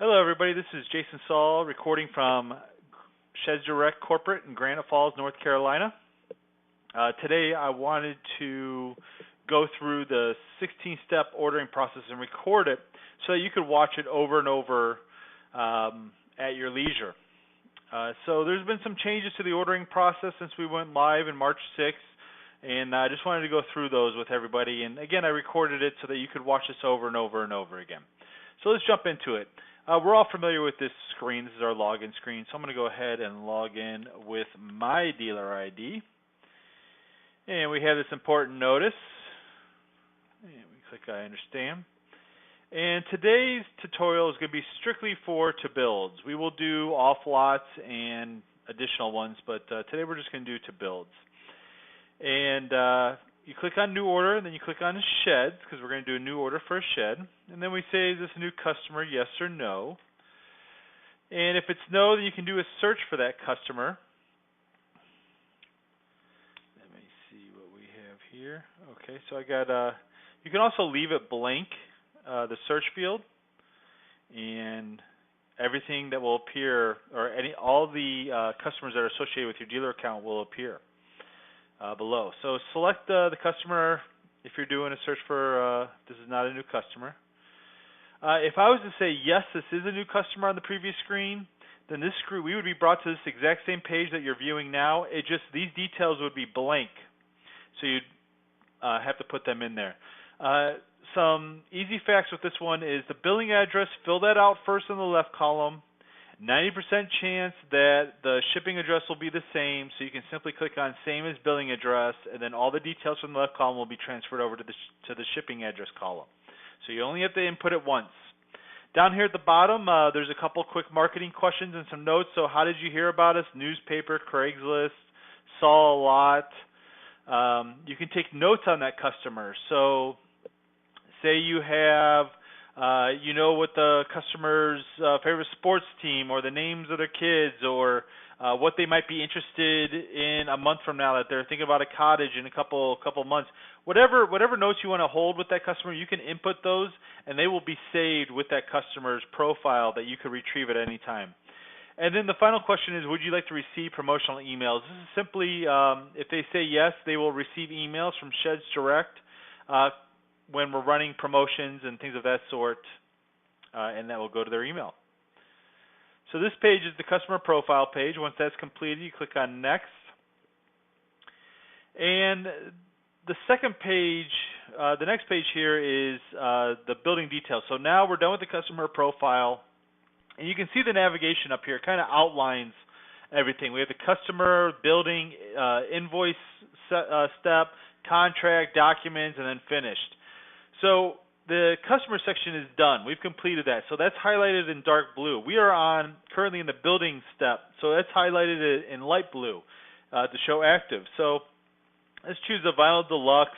Hello, everybody. This is Jason Saul recording from Sheds Direct Corporate in Granite Falls, North Carolina. Today, I wanted to go through the 16-step ordering process and record it so that you could watch it over and over at your leisure. So there's been some changes to the ordering process since we went live in March 6th, and I just wanted to go through those with everybody. And again, I recorded it so that you could watch this over and over and over again. So let's jump into it. We're all familiar with this screen. This is our login screen. So I'm going to go ahead and log in with my dealer ID. And we have this important notice. And we click I understand. And today's tutorial is going to be strictly for to builds. We will do off lots and additional ones, but today we're just going to do to builds. And you click on new order, and then you click on sheds, because we're going to do a new order for a shed. And then we say, is this a new customer, yes or no? And if it's no, then you can do a search for that customer. Let me see what we have here. Okay, so I got, you can also leave it blank, the search field, and everything that will appear, or all the customers that are associated with your dealer account will appear below. So select the customer if you're doing a search for this is not a new customer. If I was to say yes, this is a new customer on the previous screen, then this screen we would be brought to this exact same page that you're viewing now. It just these details would be blank, so you'd have to put them in there. Some easy facts with this one is the billing address. Fill that out first in the left column. 90% chance that the shipping address will be the same, so you can simply click on same as billing address, and then all the details from the left column will be transferred over to the shipping address column. So you only have to input it once. Down here at the bottom, there's a couple quick marketing questions and some notes. So how did you hear about us? Newspaper, Craigslist, saw a lot. You can take notes on that customer. So say you have you know what the customer's favorite sports team or the names of their kids or what they might be interested in a month from now that they're thinking about a cottage in a couple months. Whatever notes you want to hold with that customer, you can input those and they will be saved with that customer's profile that you could retrieve at any time. And then the final question is, would you like to receive promotional emails? This is simply, if they say yes, they will receive emails from Sheds Direct when we're running promotions and things of that sort, and that will go to their email. So this page is the customer profile page. Once that's completed, you click on next. And the second page, the next page here is the building details. So now we're done with the customer profile, and you can see the navigation up here. It kind of outlines everything. We have the customer, building, invoice step, contract, documents, and then finished. So the customer section is done. We've completed that. So that's highlighted in dark blue. We are currently in the building step. So that's highlighted in light blue to show active. So let's choose a vinyl deluxe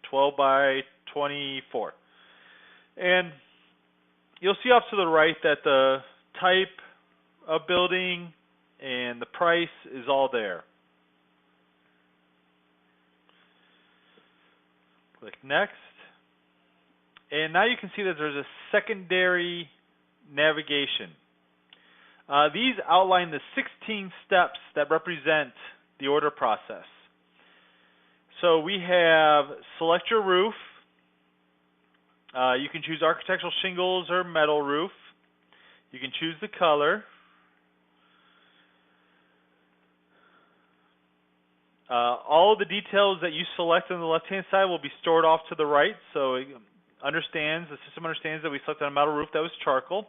12 by 24. And you'll see off to the right that the type of building and the price is all there. Click next. And now you can see that there's a secondary navigation. These outline the 16 steps that represent the order process. So we have select your roof. You can choose architectural shingles or metal roof. You can choose the color. All of the details that you select on the left-hand side will be stored off to the right. So the system understands that we selected a metal roof that was charcoal.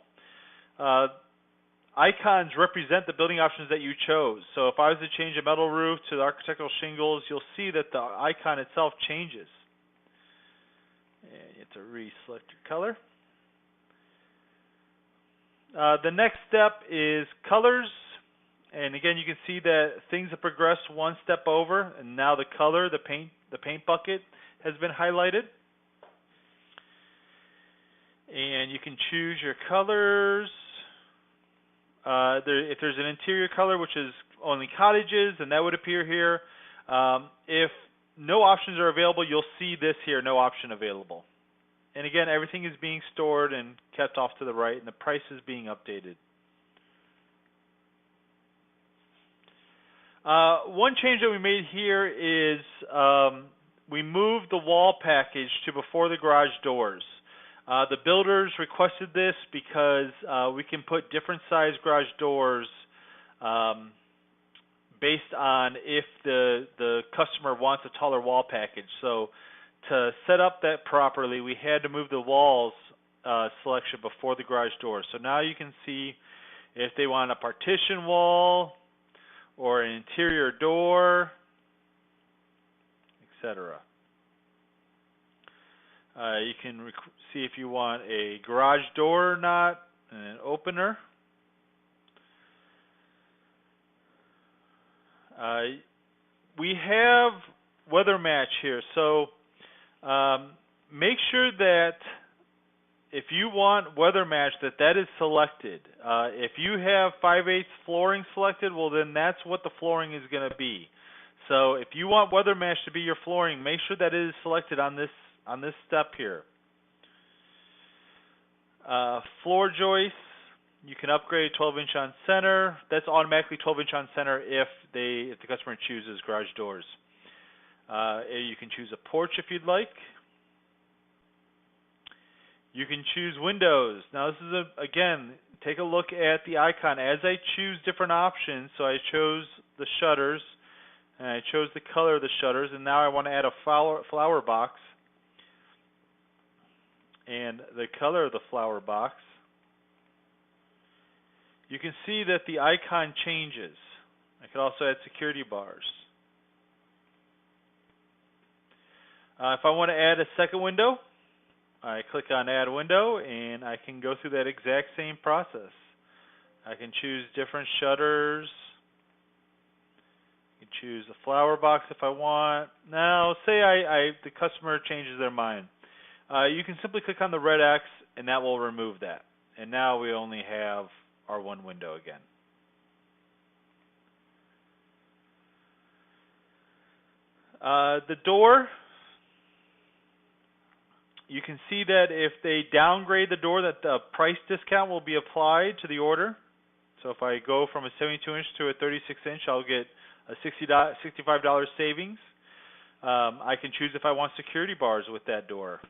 Icons represent the building options that you chose. So if I was to change a metal roof to the architectural shingles, you'll see that the icon itself changes. And you have to reselect your color. The next step is colors. And again, you can see that things have progressed one step over, and now the color, the paint bucket, has been highlighted. And you can choose your colors. If there's an interior color, which is only cottages, then that would appear here. If no options are available, you'll see this here, no option available. And again, everything is being stored and kept off to the right, and the price is being updated. One change that we made here is we moved the wall package to before the garage doors. The builders requested this because we can put different size garage doors based on if the customer wants a taller wall package. So to set up that properly, we had to move the walls selection before the garage door. So now you can see if they want a partition wall or an interior door, etc. You can see if you want a garage door or not, and an opener. We have weather match here, so make sure that if you want weather match that is selected. If you have 5/8 flooring selected, well then that's what the flooring is going to be. So if you want weather match to be your flooring, make sure that it is selected on this step here. Floor joists, you can upgrade 12-inch on center. That's automatically 12-inch on center if the customer chooses garage doors. You can choose a porch if you'd like. You can choose windows. Now this is again, take a look at the icon as I choose different options. So I chose the shutters, and I chose the color of the shutters, and now I want to add a flower box. And the color of the flower box, you can see that the icon changes. I could also add security bars. If I want to add a second window, I click on Add Window, and I can go through that exact same process. I can choose different shutters. I can choose a flower box if I want. Now, say the customer changes their mind. You can simply click on the red X, and that will remove that. And now we only have our one window again. The door, you can see that if they downgrade the door, that the price discount will be applied to the order. So if I go from a 72-inch to a 36-inch, I'll get a $65 savings. I can choose if I want security bars with that door.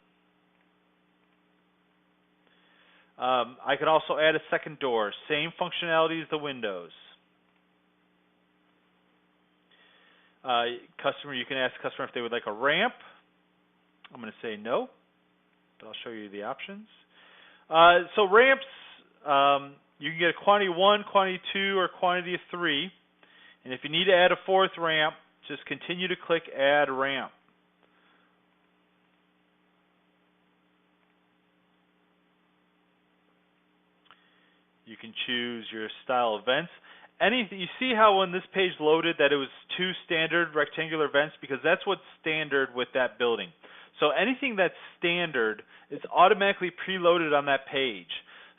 I can also add a second door, same functionality as the windows. You can ask the customer if they would like a ramp. I'm going to say no, but I'll show you the options. So ramps, you can get a quantity 1, quantity 2, or quantity of 3. And if you need to add a fourth ramp, just continue to click Add Ramp. You can choose your style of vents. You see how when this page loaded that it was 2 standard rectangular vents, because that's what's standard with that building. So anything that's standard is automatically preloaded on that page.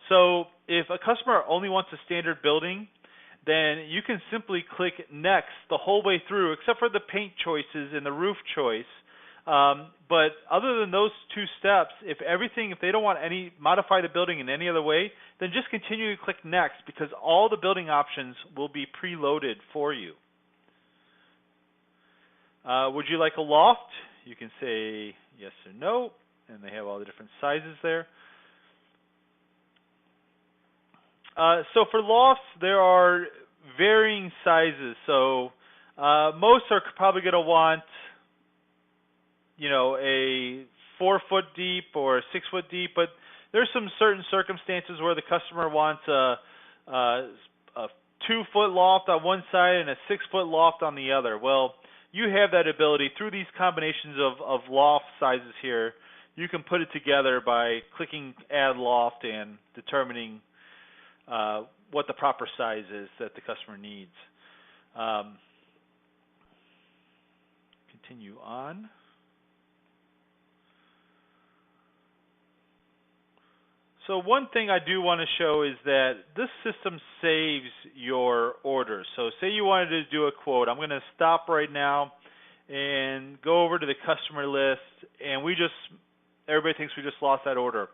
So if a customer only wants a standard building, then you can simply click Next the whole way through, except for the paint choices and the roof choice. But other than those 2 steps, if they don't want modify the building in any other way, then just continue to click Next, because all the building options will be preloaded for you. Would you like a loft? You can say yes or no, and they have all the different sizes there. So for lofts, there are varying sizes. So most are probably going to want, a 4-foot deep or a 6-foot deep, but there's some certain circumstances where the customer wants a 2-foot loft on one side and a 6-foot loft on the other. Well, you have that ability through these combinations of loft sizes here. You can put it together by clicking Add Loft and determining what the proper size is that the customer needs. Continue on. So one thing I do want to show is that this system saves your order. So say you wanted to do a quote. I'm going to stop right now and go over to the customer list, and we just everybody thinks we just lost that order.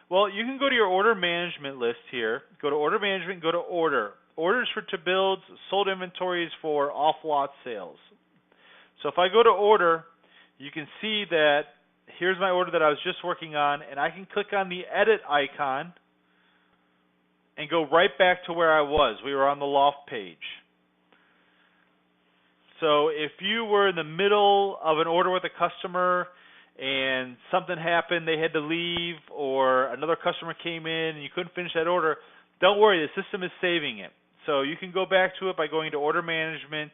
Well, you can go to your order management list here. Go to order management, go to order. Orders for to builds, sold inventories for off-lot sales. So if I go to order, you can see that here's my order that I was just working on, and I can click on the edit icon and go right back to where I was. We were on the loft page. So if you were in the middle of an order with a customer and something happened, they had to leave, or another customer came in and you couldn't finish that order, don't worry, the system is saving it. So you can go back to it by going to order management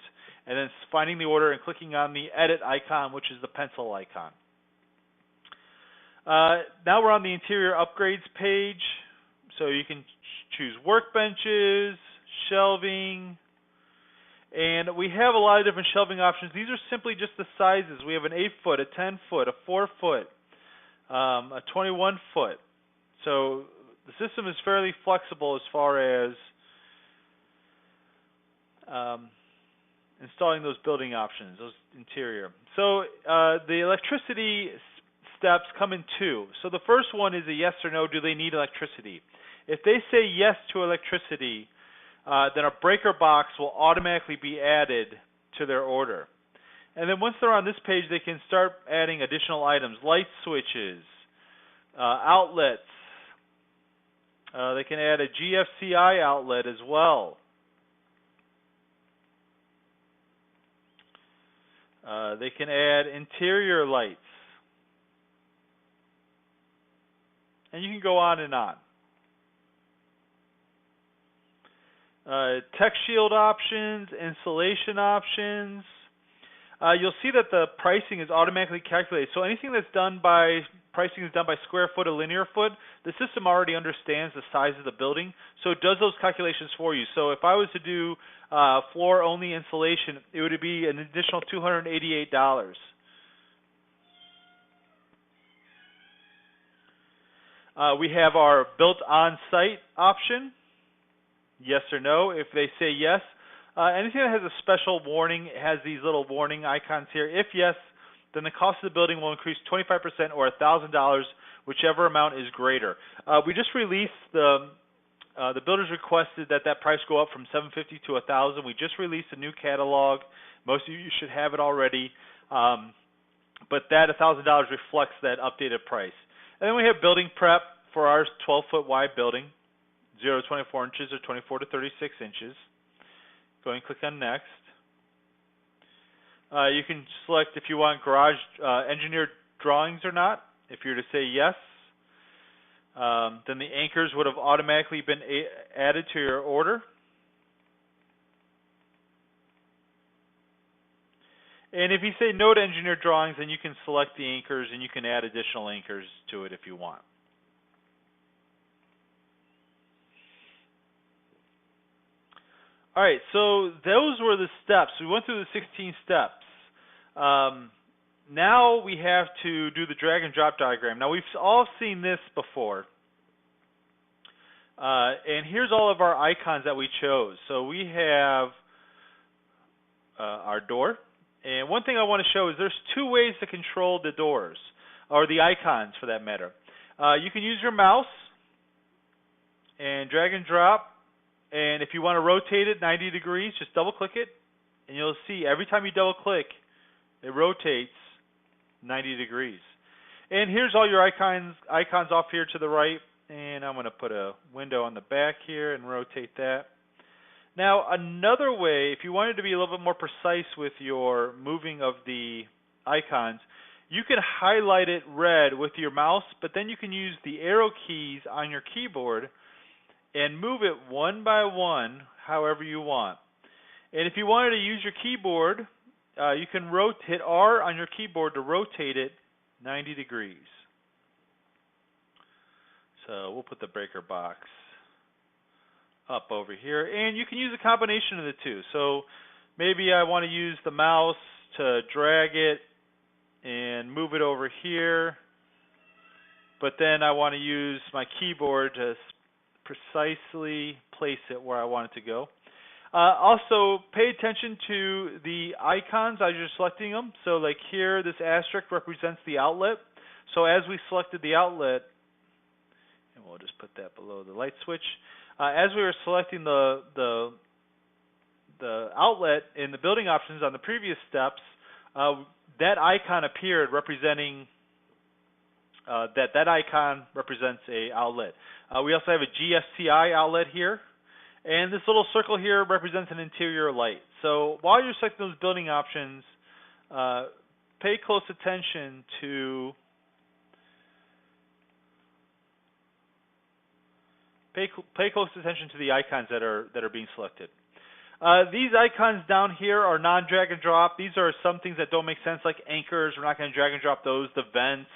and then finding the order and clicking on the edit icon, which is the pencil icon. Now we're on the interior upgrades page. So you can choose workbenches, shelving, and we have a lot of different shelving options. These are simply just the sizes. We have an 8-foot, a 10-foot, a 4-foot, a 21-foot. So the system is fairly flexible as far as installing those building options, those interior. So the electricity steps come in two. So the first one is a yes or no, do they need electricity? If they say yes to electricity, then a breaker box will automatically be added to their order. And then once they're on this page, they can start adding additional items, light switches, outlets. They can add a GFCI outlet as well. They can add interior lights. And you can go on and on. Tech shield options, insulation options. You'll see that the pricing is automatically calculated. So anything that's done by pricing is done by square foot or linear foot. The system already understands the size of the building, so it does those calculations for you. So if I was to do floor only insulation, it would be an additional $288. We have our built on-site option. Yes or no. If they say yes, anything that has a special warning has these little warning icons here. If yes, then the cost of the building will increase 25% or $1,000, whichever amount is greater. We just released the builders requested that price go up from $750 to $1,000. We just released a new catalog. Most of you should have it already, but that $1,000 reflects that updated price. And then we have building prep for our 12-foot wide building. 0 to 24 inches or 24 to 36 inches. Go ahead and click on next. You can select if you want garage engineered drawings or not. If you're to say yes, then the anchors would have automatically been added to your order. And if you say no to engineered drawings, then you can select the anchors and you can add additional anchors to it if you want. All right, so those were the steps. We went through the 16 steps. Now we have to do the drag and drop diagram. Now we've all seen this before. And here's all of our icons that we chose. So we have our door. And one thing I want to show is there's two ways to control the doors, or the icons for that matter. You can use your mouse and drag and drop. And if you want to rotate it 90 degrees, just double click it, and you'll see every time you double click, it rotates 90 degrees. And here's all your icons off here to the right. And I'm going to put a window on the back here and rotate that. Now, another way, if you wanted to be a little bit more precise with your moving of the icons, you can highlight it red with your mouse, but then you can use the arrow keys on your keyboard and move it one by one however you want. And if you wanted to use your keyboard, you can hit R on your keyboard to rotate it 90 degrees. So we'll put the breaker box up over here. And you can use a combination of the two. So maybe I want to use the mouse to drag it and move it over here. But then I want to use my keyboard to precisely place it where I want it to go. Also, pay attention to the icons as you're selecting them. So like here, this asterisk represents the outlet. So as we selected the outlet, and we'll just put that below the light switch, as we were selecting the outlet in the building options on the previous steps, that icon appeared representing that icon represents a outlet. We also have a GFCI outlet here, and this little circle here represents an interior light. So while you're selecting those building options, pay close attention to pay close attention to the icons that are being selected. These icons down here are non-drag and drop. These are some things that don't make sense, like anchors. We're not going to drag and drop those. The vents,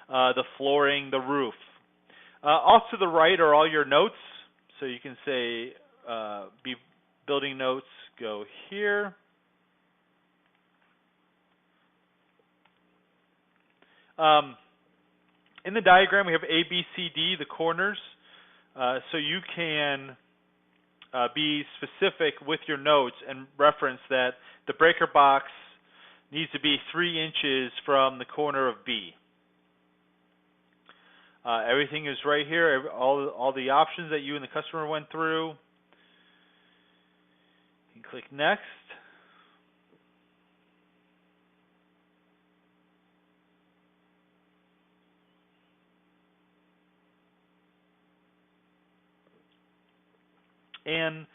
the flooring, the roof. Off to the right are all your notes. So you can say building notes go here. In the diagram, we have A, B, C, D, the corners. So you can be specific with your notes and reference that the breaker box needs to be 3 inches from the corner of B. Everything is right here, all the options that you and the customer went through. You can click next. And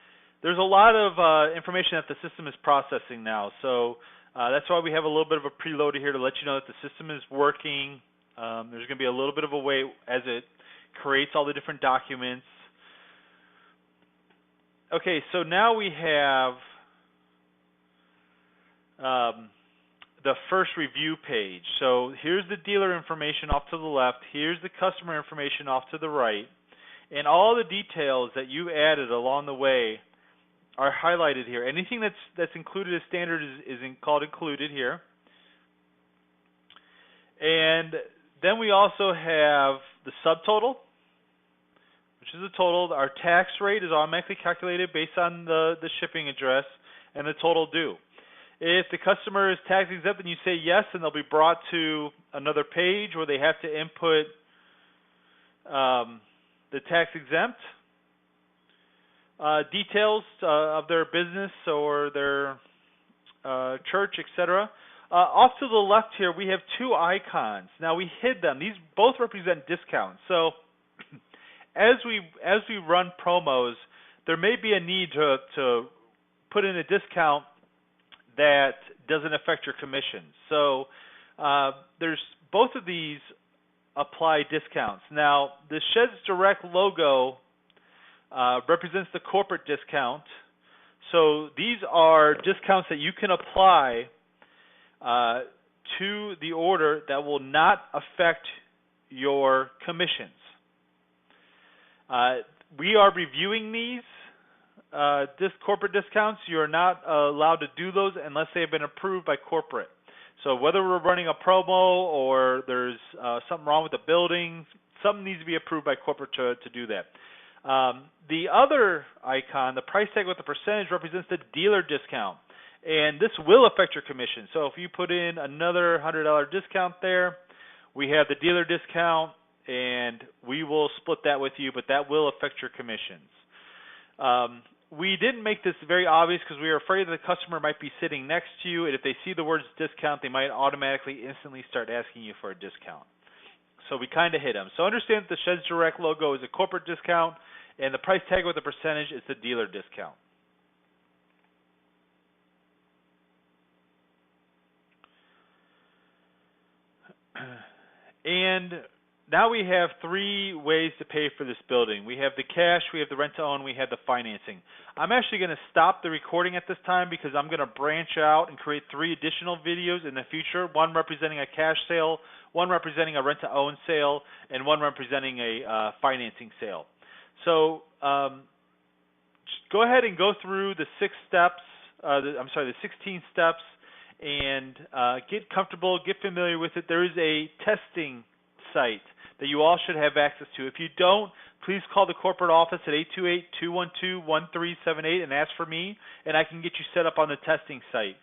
there's a lot of information that the system is processing now. So that's why we have a little bit of a preloader here to let you know that the system is working. There's going to be a little bit of a wait as it creates all the different documents. Okay, so now we have the first review page. So here's the dealer information off to the left. Here's the customer information off to the right. And all the details that you added along the way are highlighted here. Anything that's included as standard is called included here. And then we also have the subtotal, which is the total. Our tax rate is automatically calculated based on the shipping address and the total due. If the customer is tax exempt, then you say yes, and they'll be brought to another page where they have to input the tax exempt details of their business or their church, etc. Off to the left here, we have 2 icons. Now we hid them. These both represent discounts. So as we run promos, there may be a need to put in a discount that doesn't affect your commissions. So there's both of these apply discounts. Now the Sheds Direct logo represents the corporate discount. So these are discounts that you can apply to the order that will not affect your commissions. We are reviewing these corporate discounts. You are not allowed to do those unless they have been approved by corporate. So whether we're running a promo or there's something wrong with the building, something needs to be approved by corporate to do that. The other icon, the price tag with the percentage, represents the dealer discount. And this will affect your commission. So if you put in another $100 discount there, we have the dealer discount, and we will split that with you, but that will affect your commissions. We didn't make this very obvious because we were afraid that the customer might be sitting next to you, and if they see the words discount, they might automatically instantly start asking you for a discount. So we kind of hid them. So understand that the Sheds Direct logo is a corporate discount, and the price tag with the percentage is the dealer discount. And now we have 3 ways to pay for this building. We have the cash, we have the rent-to-own, we have the financing. I'm actually going to stop the recording at this time because I'm going to branch out and create 3 additional videos in the future, one representing a cash sale, one representing a rent-to-own sale, and one representing a financing sale. So just go ahead and go through the 6 steps, the 16 steps, and get comfortable, get familiar with it. There is a testing site that you all should have access to. If you don't, please call the corporate office at 828-212-1378 and ask for me, and I can get you set up on the testing site.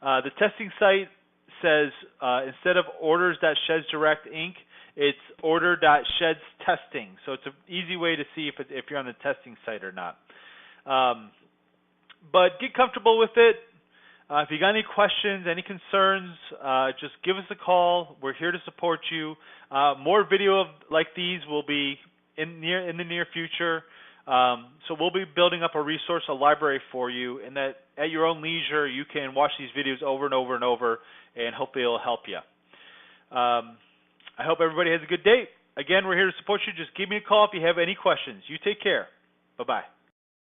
The testing site says instead of orders.shedsdirect Inc., It's order.sheds.testing. So it's an easy way to see if you're on the testing site or not. But get comfortable with it. If you got any questions, any concerns, just give us a call. We're here to support you. More video like these will be in the near future. So we'll be building up a resource, a library for you, and that at your own leisure you can watch these videos over and over and over, and hopefully it'll help you. I hope everybody has a good day. Again, we're here to support you. Just give me a call if you have any questions. You take care. Bye-bye.